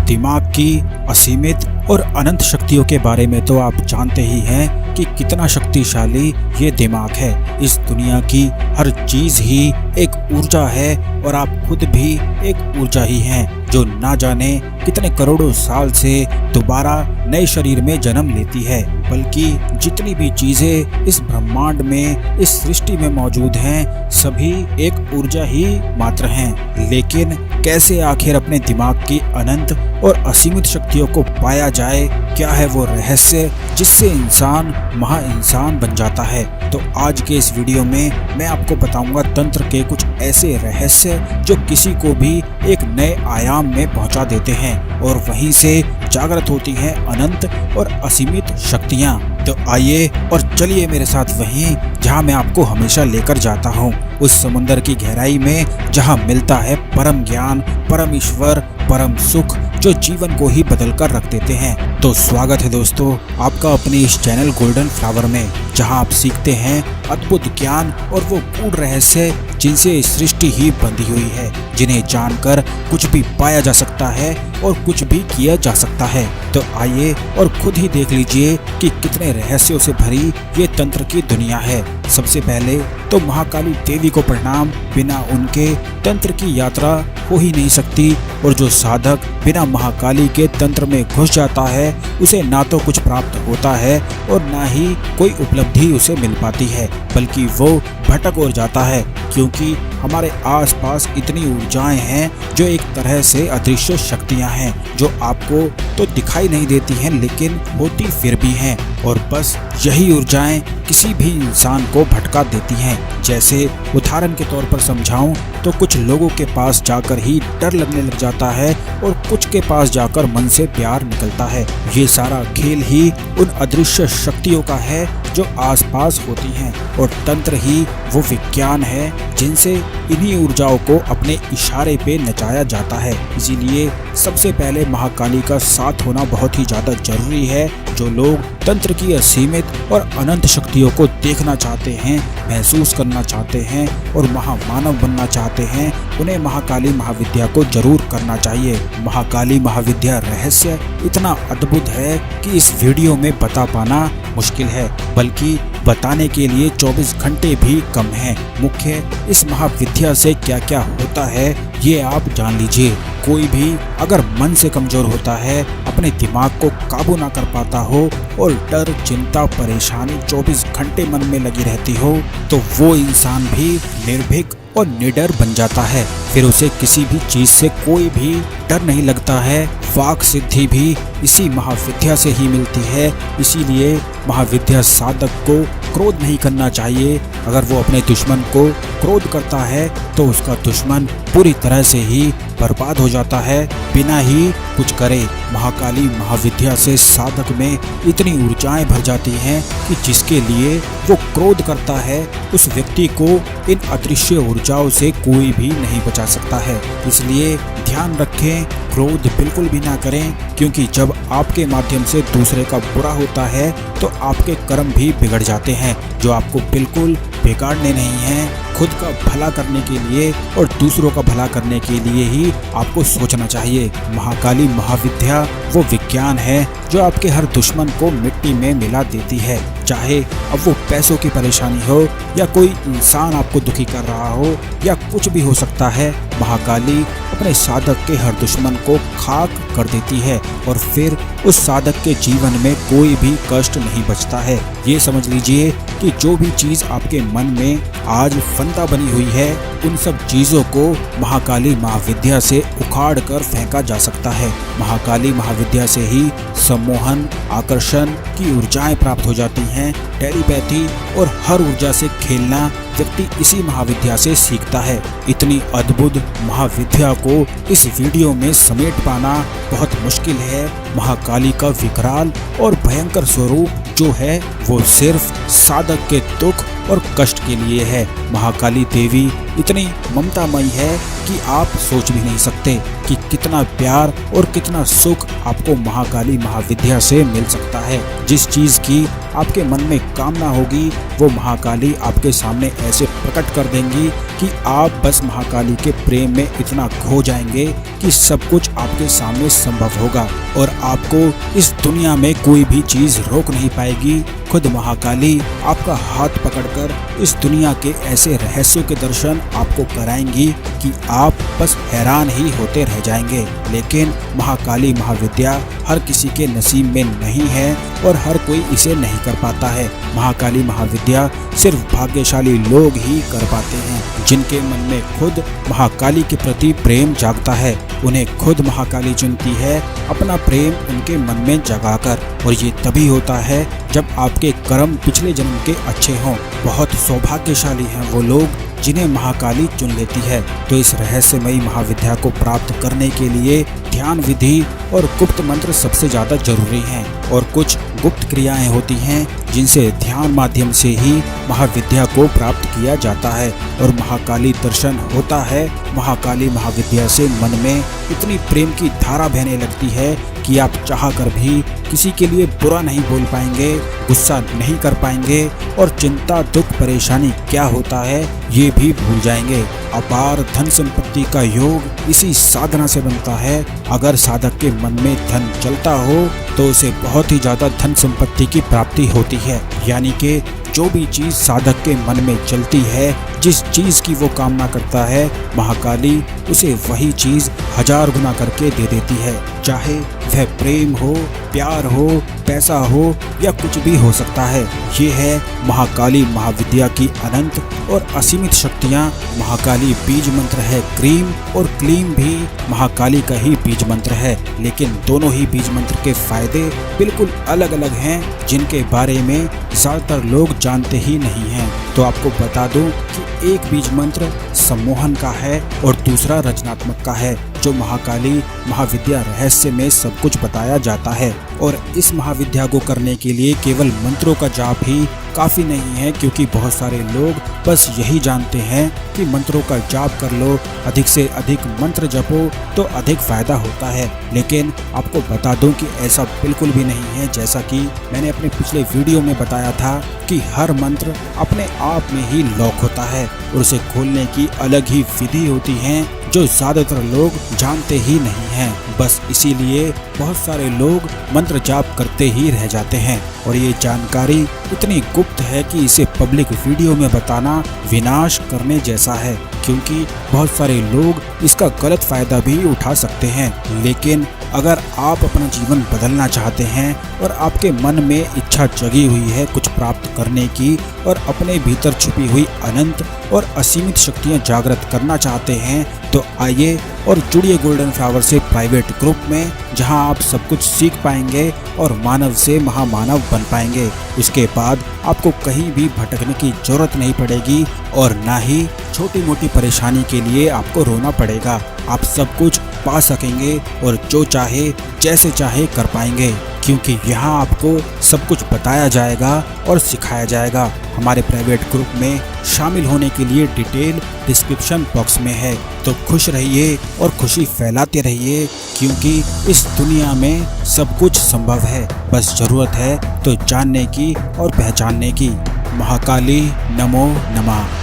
दिमाग की असीमित और अनंत शक्तियों के बारे में तो आप जानते ही हैं कि कितना शक्तिशाली ये दिमाग है। इस दुनिया की हर चीज ही एक ऊर्जा है और आप खुद भी एक ऊर्जा ही हैं जो ना जाने कितने करोड़ों साल से दोबारा नए शरीर में जन्म लेती है। बल्कि जितनी भी चीजें इस ब्रह्मांड में, इस सृष्टि में मौजूद हैं, सभी एक ऊर्जा ही मात्र हैं। लेकिन कैसे आखिर अपने दिमाग की अनंत और असीमित शक्तियों को पाया जाए? क्या है वो रहस्य जिससे इंसान महा इंसान बन जाता है? तो आज के इस वीडियो में मैं आपको बताऊंगा तंत्र के कुछ ऐसे रहस्य जो किसी को भी एक नए आयाम में पहुंचा देते हैं और वहीं से जागृत होती हैं अनंत और असीमित शक्तियां। तो आइए और चलिए मेरे साथ वहीं जहां मैं आपको हमेशा लेकर जाता हूं, उस समुंदर की गहराई में जहां मिलता है परम ज्ञान, परम ईश्वर, परम सुख जो जीवन को ही बदल कर रख देते हैं। तो स्वागत है दोस्तों आपका अपने इस चैनल गोल्डन फ्लावर में, जहां आप सीखते हैं अद्भुत ज्ञान और वो गूढ़ रहस्य जिनसे सृष्टि ही बंधी हुई है, जिन्हें जानकर कुछ भी पाया जा सकता है और कुछ भी किया जा सकता है। तो आइए और खुद ही देख लीजिए कि कितने रहस्यों से भरी ये तंत्र की दुनिया है। सबसे पहले तो महाकाली देवी को प्रणाम। बिना उनके तंत्र की यात्रा हो ही नहीं सकती और जो साधक बिना महाकाली के तंत्र में घुस जाता है उसे ना तो कुछ प्राप्त होता है और ना ही कोई उपलब्धि उसे मिल पाती है, बल्कि वो भटक और जाता है। क्योंकि हमारे आसपास इतनी ऊर्जाएं हैं जो एक तरह से अदृश्य शक्तियां हैं जो आपको तो दिखाई नहीं देती हैं लेकिन होती फिर भी हैं, और बस यही ऊर्जाएं किसी भी इंसान को भटका देती हैं। जैसे उदाहरण के तौर पर समझाऊं तो कुछ लोगों के पास जाकर ही डर लगने लग जाता है और कुछ के पास जाकर मन से प्यार निकलता है। ये सारा खेल ही उन अदृश्य शक्तियों का है जो आसपास होती हैं, और तंत्र ही वो विज्ञान है जिनसे इन्हीं ऊर्जाओं को अपने इशारे पे नचाया जाता है। इसीलिए सबसे पहले महाकाली का साथ होना बहुत ही ज्यादा जरूरी है। जो लोग तंत्र की असीमित और अनंत शक्तियों को देखना चाहते हैं, महसूस करना चाहते हैं और महामानव बनना चाहते हैं, उन्हें महाकाली महाविद्या को जरूर करना चाहिए। महाकाली महाविद्या रहस्य इतना अद्भुत है कि इस वीडियो में बता पाना मुश्किल है, बल्कि बताने के लिए 24 घंटे भी कम हैं। मुख्य इस महाविद्या से क्या क्या होता है ये आप जान लीजिए। कोई भी अगर मन से कमजोर होता है, अपने दिमाग को काबू ना कर पाता हो और डर, चिंता, परेशानी 24 घंटे मन में लगी रहती हो, तो वो इंसान भी निर्भीक और निडर बन जाता है। फिर उसे किसी भी चीज से कोई भी डर नहीं लगता है। वाक सिद्धि भी इसी महाविद्या से ही मिलती है। इसीलिए महाविद्या साधक को क्रोध नहीं करना चाहिए। अगर वो अपने दुश्मन को क्रोध करता है तो उसका दुश्मन पूरी तरह से ही बर्बाद हो जाता है बिना ही कुछ करे। महाकाली महाविद्या से साधक में इतनी ऊर्जाएं भर जाती हैं कि जिसके लिए वो क्रोध करता है उस व्यक्ति को इन अदृश्य ऊर्जाओं से कोई भी नहीं बचा सकता है। इसलिए ध्यान रखें, क्रोध बिल्कुल भी ना करें, क्योंकि जब आपके माध्यम से दूसरे का बुरा होता है तो आपके कर्म भी बिगड़ जाते हैं जो आपको बिल्कुल बिगाड़ने नहीं हैं। खुद का भला करने के लिए और दूसरों का भला करने के लिए ही आपको सोचना चाहिए। महाकाली महाविद्या वो विज्ञान है जो आपके हर दुश्मन को मिट्टी में मिला देती है। चाहे अब वो पैसों की परेशानी हो या कोई इंसान आपको दुखी कर रहा हो या कुछ भी हो सकता है, महाकाली अपने साधक के हर दुश्मन को खाक कर देती है और फिर उस साधक के जीवन में कोई भी कष्ट नहीं बचता है। ये समझ लीजिए कि जो भी चीज आपके मन में आज फंदा बनी हुई है, उन सब चीजों को महाकाली महाविद्या से उखाड़ कर फेंका जा सकता है। महाकाली महाविद्या से ही सम्मोहन, आकर्षण की ऊर्जाएं प्राप्त हो जाती हैं। टेलीपैथी और हर ऊर्जा से खेलना व्यक्ति इसी महाविद्या से सीखता है। इतनी अद्भुत महाविद्या को इस वीडियो में समेट पाना बहुत मुश्किल है। महाकाली का विकराल और भयंकर स्वरूप जो है वो सिर्फ साधक के दुख और कष्ट के लिए है। महाकाली देवी इतनी ममतामयी है कि आप सोच भी नहीं सकते कि कितना प्यार और कितना सुख आपको महाकाली महाविद्या से मिल सकता है। जिस चीज की आपके मन में कामना होगी वो महाकाली आपके सामने ऐसे प्रकट कर देंगी कि आप बस महाकाली के प्रेम में इतना खो जाएंगे कि सब कुछ आपके सामने संभव होगा और आपको इस दुनिया में कोई भी चीज रोक नहीं पाएगी। खुद महाकाली आपका हाथ पकड़कर इस दुनिया के ऐसे रहस्यों के दर्शन आपको कराएंगी कि आप बस हैरान ही होते रह जाएंगे। लेकिन महाकाली महाविद्या हर किसी के नसीब में नहीं है और हर कोई इसे नहीं कर पाता है। महाकाली महाविद्या सिर्फ भाग्यशाली लोग ही कर पाते हैं, जिनके मन में खुद महाकाली के प्रति प्रेम जागता है। उन्हें खुद महाकाली चुनती है अपना प्रेम उनके मन में जगाकर, और ये तभी होता है जब आपके कर्म पिछले जन्म के अच्छे हों। बहुत सौभाग्यशाली हैं वो लोग जिन्हें महाकाली चुन लेती है। तो इस रहस्यमयी महाविद्या को प्राप्त करने के लिए ध्यान विधि और गुप्त मंत्र सबसे ज्यादा जरूरी हैं, और कुछ गुप्त क्रियाएं होती हैं जिनसे ध्यान माध्यम से ही महाविद्या को प्राप्त किया जाता है और महाकाली दर्शन होता है। महाकाली महाविद्या से मन में इतनी प्रेम की धारा बहने लगती है कि आप चाहकर भी किसी के लिए बुरा नहीं बोल पाएंगे, गुस्सा नहीं कर पाएंगे और चिंता दुख परेशानी क्या होता है ये भी भूल जाएंगे। अपार धन संपत्ति का योग इसी साधना से बनता है। अगर साधक के मन में धन चलता हो तो उसे बहुत ही ज्यादा धन संपत्ति की प्राप्ति होती है। यानी कि जो भी चीज साधक के मन में चलती है, जिस चीज की वो कामना करता है, महाकाली उसे वही चीज 1000 गुना करके दे देती है। चाहे वह प्रेम हो, प्यार हो, पैसा हो या कुछ भी हो सकता है। ये है महाकाली महाविद्या की अनंत और असीमित शक्तियाँ। महाकाली बीज मंत्र है क्रीम, और क्लीम भी महाकाली का ही बीज मंत्र है, लेकिन दोनों ही बीज मंत्र के फायदे बिल्कुल अलग अलग हैं, जिनके बारे में ज्यादातर लोग जानते ही नहीं हैं। तो आपको बता दूं कि एक बीज मंत्र सम्मोहन का है और दूसरा रचनात्मक का है, जो महाकाली महाविद्या रहस्य में सब कुछ बताया जाता है। और इस महाविद्या को करने के लिए केवल मंत्रों का जाप ही काफी नहीं है, क्योंकि बहुत सारे लोग बस यही जानते हैं कि मंत्रों का जाप कर लो, अधिक से अधिक मंत्र जपो तो अधिक फायदा होता है। लेकिन आपको बता दूं कि ऐसा बिल्कुल भी नहीं है। जैसा कि मैंने अपने पिछले वीडियो में बताया था कि हर मंत्र अपने आप में ही लॉक होता है और उसे खोलने की अलग ही विधि होती है, जो ज्यादातर लोग जानते ही नहीं हैं। बस इसीलिए बहुत सारे लोग मंत्र जाप करते ही रह जाते हैं, और ये जानकारी इतनी गुप्त है कि इसे पब्लिक वीडियो में बताना विनाश करने जैसा है, क्योंकि बहुत सारे लोग इसका गलत फायदा भी उठा सकते हैं। लेकिन अगर आप अपना जीवन बदलना चाहते हैं और आपके मन में इच्छा जगी हुई है कुछ प्राप्त करने की, और अपने भीतर छुपी हुई अनंत और असीमित शक्तियां जागृत करना चाहते हैं, तो आइए और जुड़िए गोल्डन फ्लावर से प्राइवेट ग्रुप में, जहां आप सब कुछ सीख पाएंगे और मानव से महामानव बन पाएंगे। उसके बाद आपको कहीं भी भटकने की जरूरत नहीं पड़ेगी और ना ही छोटी मोटी परेशानी के लिए आपको रोना पड़ेगा। आप सब कुछ पा सकेंगे और जो चाहे जैसे चाहे कर पाएंगे, क्योंकि यहाँ आपको सब कुछ बताया जाएगा और सिखाया जाएगा। हमारे प्राइवेट ग्रुप में शामिल होने के लिए डिटेल डिस्क्रिप्शन बॉक्स में है। तो खुश रहिए और खुशी फैलाते रहिए, क्योंकि इस दुनिया में सब कुछ संभव है, बस जरूरत है तो जानने की और पहचानने की। महाकाली नमो नमः।